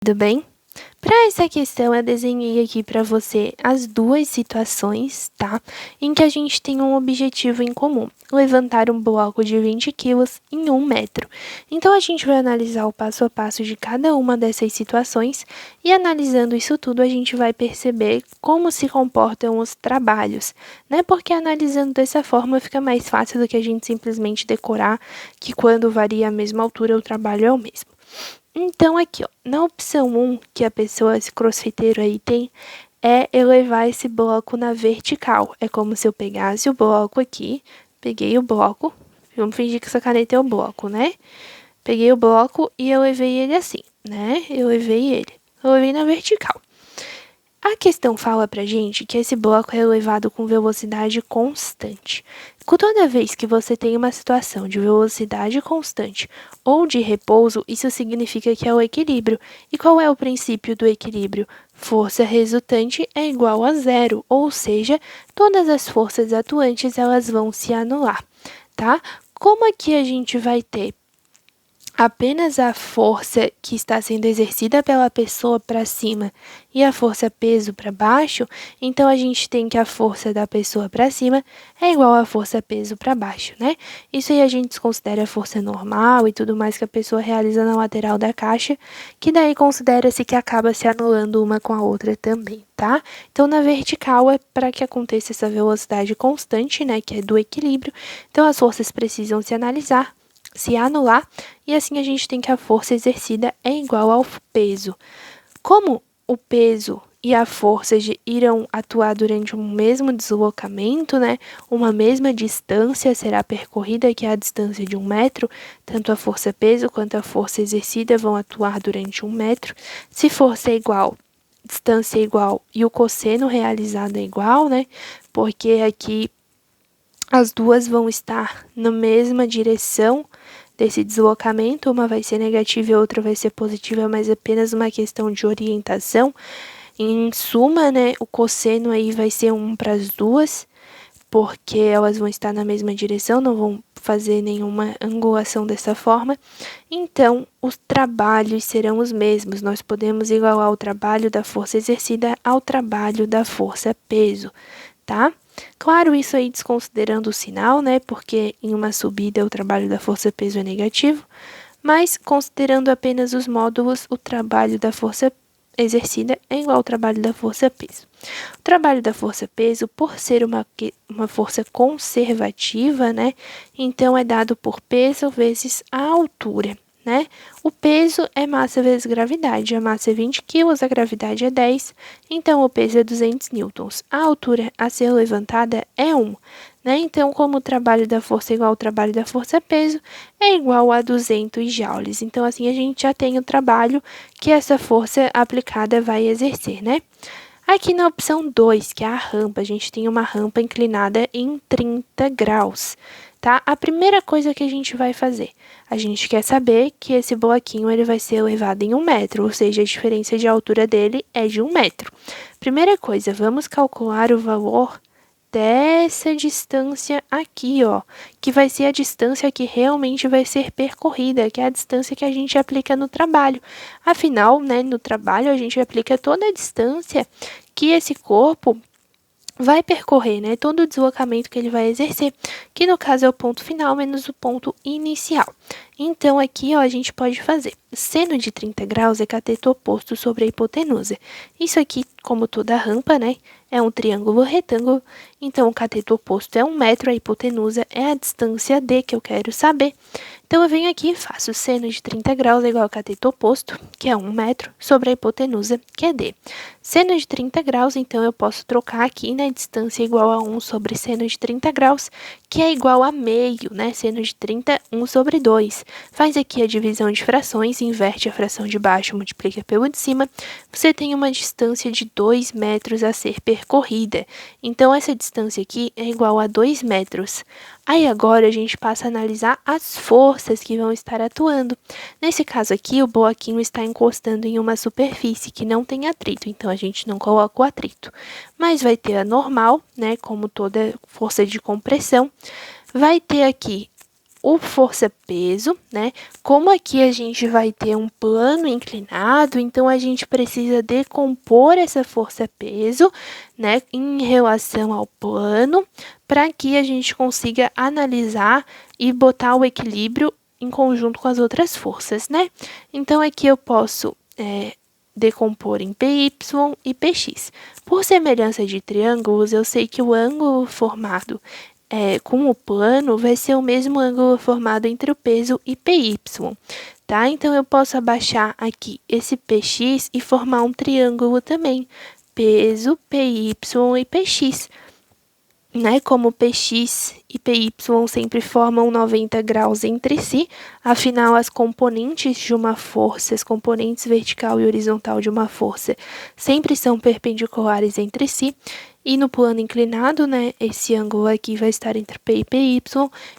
Tudo bem? Para essa questão, eu desenhei aqui para você as duas situações, tá? Em que a gente tem um objetivo em comum, levantar um bloco de 20 quilos em 1 metro. Então, a gente vai analisar o passo a passo de cada uma dessas situações e analisando isso tudo, a gente vai perceber como se comportam os trabalhos, né? Porque analisando dessa forma fica mais fácil do que a gente simplesmente decorar que quando varia a mesma altura, o trabalho é o mesmo. Então, aqui, ó, na opção 1, que a pessoa, esse crossfiteiro aí tem, é elevar esse bloco na vertical. É como se eu pegasse o bloco aqui, peguei o bloco, vamos fingir que essa caneta é o bloco, né? Peguei o bloco e elevei ele assim, né? Eu levei na vertical. A questão fala pra gente que esse bloco é elevado com velocidade constante. Toda vez que você tem uma situação de velocidade constante ou de repouso, isso significa que é o equilíbrio. E qual é o princípio do equilíbrio? Força resultante é igual a zero, ou seja, todas as forças atuantes elas vão se anular, tá? Como aqui a gente vai ter apenas a força que está sendo exercida pela pessoa para cima e a força peso para baixo, então a gente tem que a força da pessoa para cima é igual à força peso para baixo, né? Isso aí a gente desconsidera a força normal e tudo mais que a pessoa realiza na lateral da caixa, que daí considera-se que acaba se anulando uma com a outra também, tá? Então na vertical é para que aconteça essa velocidade constante, né, que é do equilíbrio. Então as forças precisam se anular, e assim a gente tem que a força exercida é igual ao peso. Como o peso e a força irão atuar durante um mesmo deslocamento, né? Uma mesma distância será percorrida, que é a distância de 1 metro, tanto a força-peso quanto a força exercida vão atuar durante 1 metro. Se força é igual, distância é igual e o cosseno realizado é igual, né? Porque aqui as duas vão estar na mesma direção desse deslocamento, uma vai ser negativa e a outra vai ser positiva, mas é apenas uma questão de orientação. Em suma, né, o cosseno aí vai ser 1 para as duas, porque elas vão estar na mesma direção, não vão fazer nenhuma angulação dessa forma. Então, os trabalhos serão os mesmos. Nós podemos igualar o trabalho da força exercida ao trabalho da força peso, tá? Claro, isso aí desconsiderando o sinal, né? Porque em uma subida o trabalho da força peso é negativo, mas considerando apenas os módulos, o trabalho da força exercida é igual ao trabalho da força peso. O trabalho da força peso, por ser uma força conservativa, né? Então é dado por peso vezes a altura, né? O peso é massa vezes gravidade. A massa é 20 kg, a gravidade é 10, então o peso é 200 newtons. A altura a ser levantada é 1, né? Então, como o trabalho da força é igual ao trabalho da força-peso, é igual a 200 joules. Então, assim, a gente já tem o trabalho que essa força aplicada vai exercer, né? Aqui na opção 2, que é a rampa, a gente tem uma rampa inclinada em 30 graus, tá? A primeira coisa que a gente vai fazer, a gente quer saber que esse bloquinho ele vai ser elevado em 1 metro, ou seja, a diferença de altura dele é de 1 metro. Primeira coisa, vamos calcular o valor dessa distância aqui, ó, que vai ser a distância que realmente vai ser percorrida, que é a distância que a gente aplica no trabalho. Afinal, né, no trabalho a gente aplica toda a distância que esse corpo vai percorrer, né, todo o deslocamento que ele vai exercer, que no caso é o ponto final menos o ponto inicial. Então, aqui, ó, a gente pode fazer seno de 30 graus é cateto oposto sobre a hipotenusa. Isso aqui, como toda rampa, né, é um triângulo retângulo, então o cateto oposto é 1 metro, a hipotenusa é a distância D que eu quero saber. Então, eu venho aqui e faço seno de 30 graus é igual ao cateto oposto, que é 1 metro, sobre a hipotenusa, que é D. Seno de 30 graus, então, eu posso trocar aqui, né, distância igual a 1 sobre seno de 30 graus, que é igual a meio, né, seno de 30, 1 sobre 2. Faz aqui a divisão de frações, inverte a fração de baixo, multiplica pelo de cima, você tem uma distância de 2 metros a ser percorrida. Então, essa distância aqui é igual a 2 metros. Aí agora a gente passa a analisar as forças que vão estar atuando. Nesse caso aqui, o bloquinho está encostando em uma superfície que não tem atrito, então a gente não coloca o atrito. Mas vai ter a normal, né, como toda força de compressão. Vai ter aqui o força-peso, né? Como aqui a gente vai ter um plano inclinado, então a gente precisa decompor essa força-peso, né, em relação ao plano, para que a gente consiga analisar e botar o equilíbrio em conjunto com as outras forças, né? Então aqui eu posso decompor em PY e PX. Por semelhança de triângulos, eu sei que o ângulo formado com o plano vai ser o mesmo ângulo formado entre o peso e PY, tá? Então, eu posso abaixar aqui esse PX e formar um triângulo também, peso, PY e PX, né? Como PX e PY sempre formam 90 graus entre si, afinal, as componentes de uma força, as componentes vertical e horizontal de uma força, sempre são perpendiculares entre si. E no plano inclinado, né, esse ângulo aqui vai estar entre P e PY,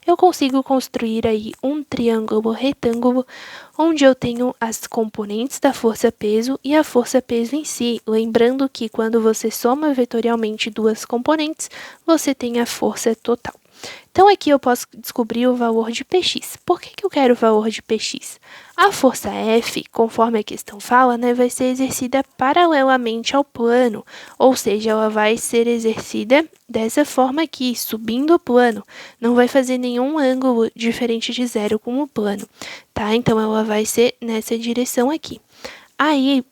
eu consigo construir aí um triângulo retângulo, onde eu tenho as componentes da força-peso e a força-peso em si. Lembrando que quando você soma vetorialmente duas componentes, você tem a força total. Então, aqui eu posso descobrir o valor de Px. Por que eu quero o valor de Px? A força F, conforme a questão fala, né, vai ser exercida paralelamente ao plano, ou seja, ela vai ser exercida dessa forma aqui, subindo o plano. Não vai fazer nenhum ângulo diferente de zero com o plano, tá? Então, ela vai ser nessa direção aqui. Aí,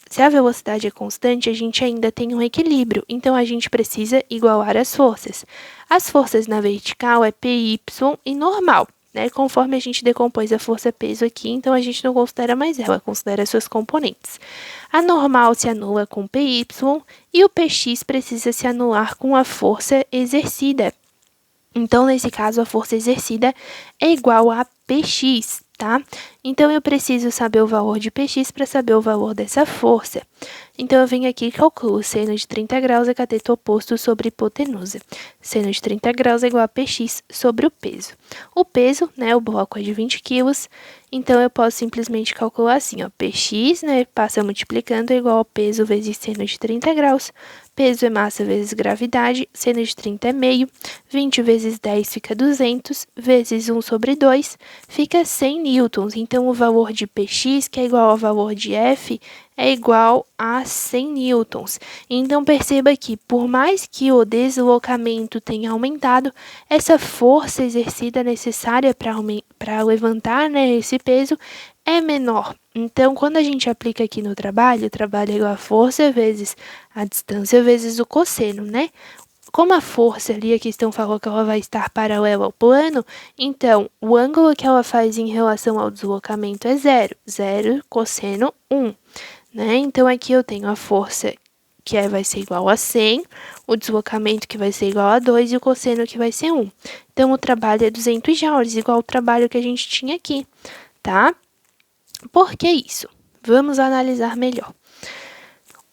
se a velocidade é constante, a gente ainda tem um equilíbrio, então a gente precisa igualar as forças. As forças na vertical é PY e normal, né? Conforme a gente decompôs a força-peso aqui, então a gente não considera mais ela, considera suas componentes. A normal se anula com PY e o PX precisa se anular com a força exercida. Então, nesse caso, a força exercida é igual a Px, tá? Então, eu preciso saber o valor de Px para saber o valor dessa força. Então, eu venho aqui e calculo seno de 30 graus é cateto oposto sobre hipotenusa. Seno de 30 graus é igual a Px sobre o peso. O peso, né, o bloco é de 20 quilos, então eu posso simplesmente calcular assim, ó, Px, né, passa multiplicando é igual ao peso vezes seno de 30 graus. Peso é massa vezes gravidade, seno de 30 é meio, 20 vezes 10 fica 200, vezes 1 sobre 2 fica 100 newtons. Então, o valor de Px, que é igual ao valor de F, é igual a 100 newtons. Então, perceba que, por mais que o deslocamento tenha aumentado, essa força exercida necessária para levantar, né, esse peso é menor. Então, quando a gente aplica aqui no trabalho, o trabalho é igual a força vezes a distância vezes o cosseno, né? Como a força ali, a questão falou que ela vai estar paralela ao plano, então, o ângulo que ela faz em relação ao deslocamento é zero. Zero cosseno 1, né? Então, aqui eu tenho a força que vai ser igual a 100, o deslocamento que vai ser igual a 2 e o cosseno que vai ser 1. Então, o trabalho é 200 joules, igual ao trabalho que a gente tinha aqui, tá? Por que isso? Vamos analisar melhor.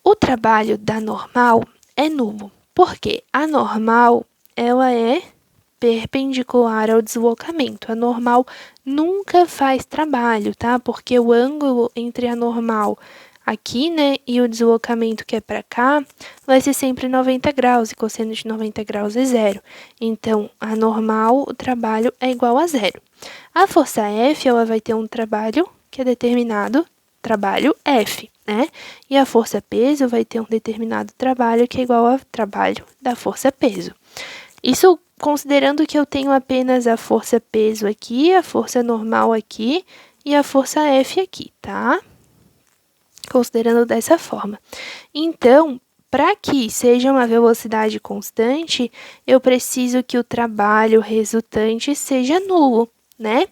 O trabalho da normal é nulo, porque a normal ela é perpendicular ao deslocamento. A normal nunca faz trabalho, tá? Porque o ângulo entre a normal aqui, né, e o deslocamento que é para cá, vai ser sempre 90 graus, e cosseno de 90 graus é zero. Então, a normal, o trabalho é igual a zero. A força F, ela vai ter um trabalho que é determinado, trabalho F, né? E a força-peso vai ter um determinado trabalho que é igual ao trabalho da força-peso. Isso considerando que eu tenho apenas a força-peso aqui, a força normal aqui e a força F aqui, tá? Considerando dessa forma. Então, para que seja uma velocidade constante, eu preciso que o trabalho resultante seja nulo, né?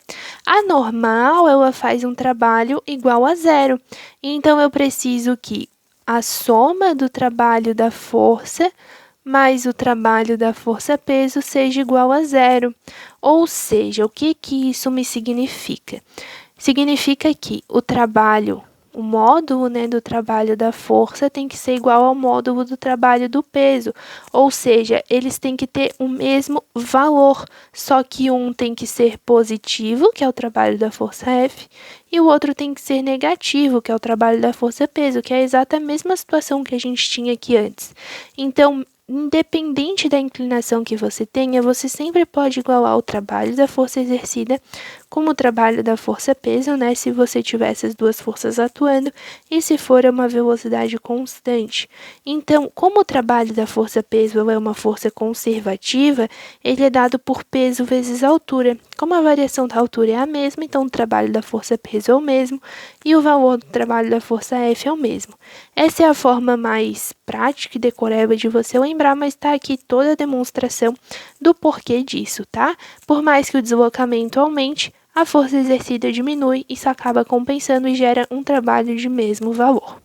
A normal, ela faz um trabalho igual a zero. Então, eu preciso que a soma do trabalho da força mais o trabalho da força-peso seja igual a zero. Ou seja, o que isso me significa? Significa que o trabalho, o módulo, né, do trabalho da força tem que ser igual ao módulo do trabalho do peso, ou seja, eles têm que ter o mesmo valor, só que um tem que ser positivo, que é o trabalho da força F, e o outro tem que ser negativo, que é o trabalho da força peso, que é a exata mesma situação que a gente tinha aqui antes. Então, independente da inclinação que você tenha, você sempre pode igualar o trabalho da força exercida com o trabalho da força-peso, né? Se você tiver essas duas forças atuando e se for a uma velocidade constante. Então, como o trabalho da força-peso é uma força conservativa, ele é dado por peso vezes altura. Como a variação da altura é a mesma, então o trabalho da força-peso é o mesmo e o valor do trabalho da força F é o mesmo. Essa é a forma mais prática e decoreba de você lembrar, mas está aqui toda a demonstração do porquê disso, tá? Por mais que o deslocamento aumente, a força exercida diminui, isso acaba compensando e gera um trabalho de mesmo valor.